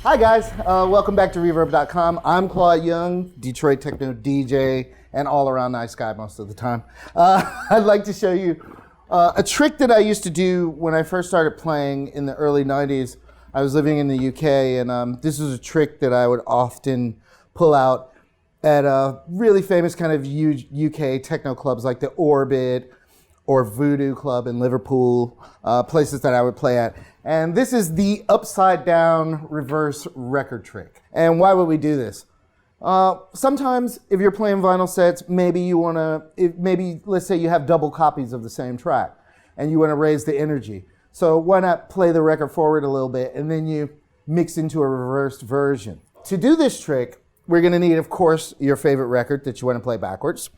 Hi guys, welcome back to Reverb.com. I'm Claude Young, Detroit techno DJ, and all-around nice guy most of the time. I'd like to show you a trick that I used to do when I first started playing in the early 90s. I was living in the UK, and this is a trick that I would often pull out at really famous kind of UK techno clubs like the Orbit or Voodoo Club in Liverpool, places that I would play at. And this is the upside down reverse record trick. And why would we do this? Sometimes if you're playing vinyl sets, maybe you wanna, let's say you have double copies of the same track and you wanna raise the energy. So why not play the record forward a little bit and then you mix into a reversed version. To do this trick, we're gonna need, of course, your favorite record that you wanna play backwards.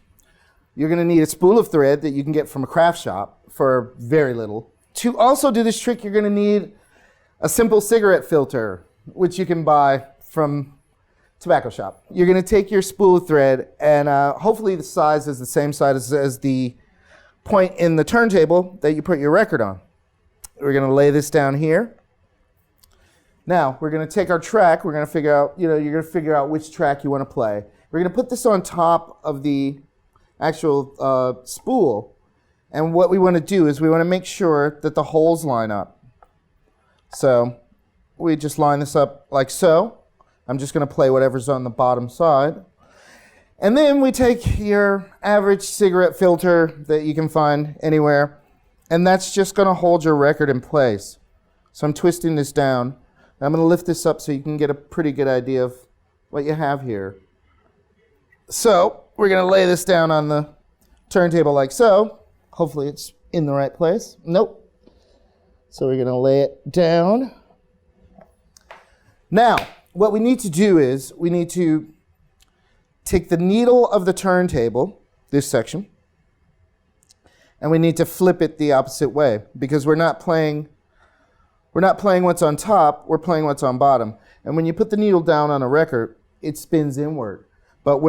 You're gonna need a spool of thread that you can get from a craft shop for very little. To also do this trick, you're gonna need a simple cigarette filter, which you can buy from tobacco shop. You're gonna take your spool of thread and hopefully the size is the same size as the point in the turntable that you put your record on. We're gonna lay this down here. Now, we're gonna take our track, we're gonna figure out, you're gonna figure out which track you wanna play. We're gonna put this on top of the actual spool. And what we want to do is we want to make sure that the holes line up. So we just line this up like so. I'm just going to play whatever's on the bottom side. And then we take your average cigarette filter that you can find anywhere, and that's just going to hold your record in place. So I'm twisting this down. I'm going to lift this up so you can get a pretty good idea of what you have here. So we're going to lay this down on the turntable like so. Hopefully it's in the right place. Nope. So we're gonna lay it down. Now, what we need to do is we need to take the needle of the turntable, this section, and we need to flip it the opposite way because we're not playing what's on top, we're playing what's on bottom. And when you put the needle down on a record, it spins inward. But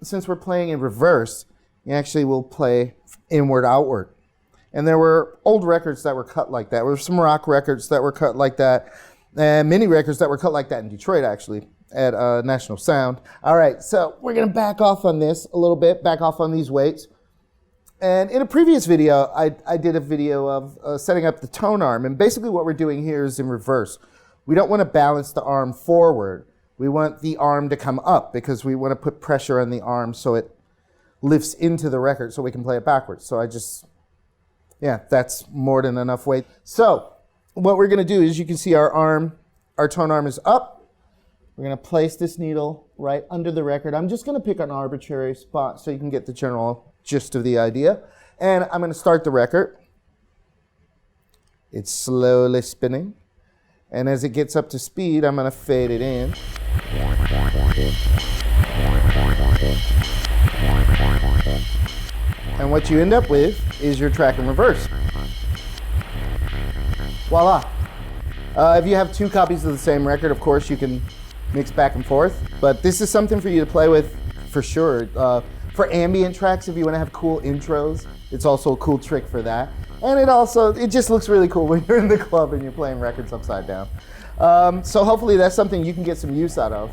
since we're playing in reverse, you actually will play inward, outward. And there were old records that were cut like that. There were some rock records that were cut like that, and many records that were cut like that in Detroit, actually, at National Sound. All right, so we're gonna back off on this a little bit, back off on these weights. And in a previous video, I did a video of setting up the tone arm, and basically what we're doing here is in reverse. We don't wanna balance the arm forward. We want the arm to come up because we wanna put pressure on the arm so it lifts into the record so we can play it backwards. So that's more than enough weight. So what we're gonna do is you can see our tone arm is up. We're gonna place this needle right under the record. I'm just gonna pick an arbitrary spot so you can get the general gist of the idea. And I'm gonna start the record. It's slowly spinning. And as it gets up to speed, I'm gonna fade it in. And what you end up with is your track in reverse. Voila. If you have two copies of the same record, of course, you can mix back and forth. But this is something for you to play with for sure. For ambient tracks, if you want to have cool intros, it's also a cool trick for that. And it just looks really cool when you're in the club and you're playing records upside down. So hopefully that's something you can get some use out of.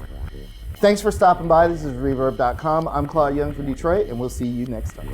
Thanks for stopping by. This is Reverb.com. I'm Claude Young from Detroit, and we'll see you next time.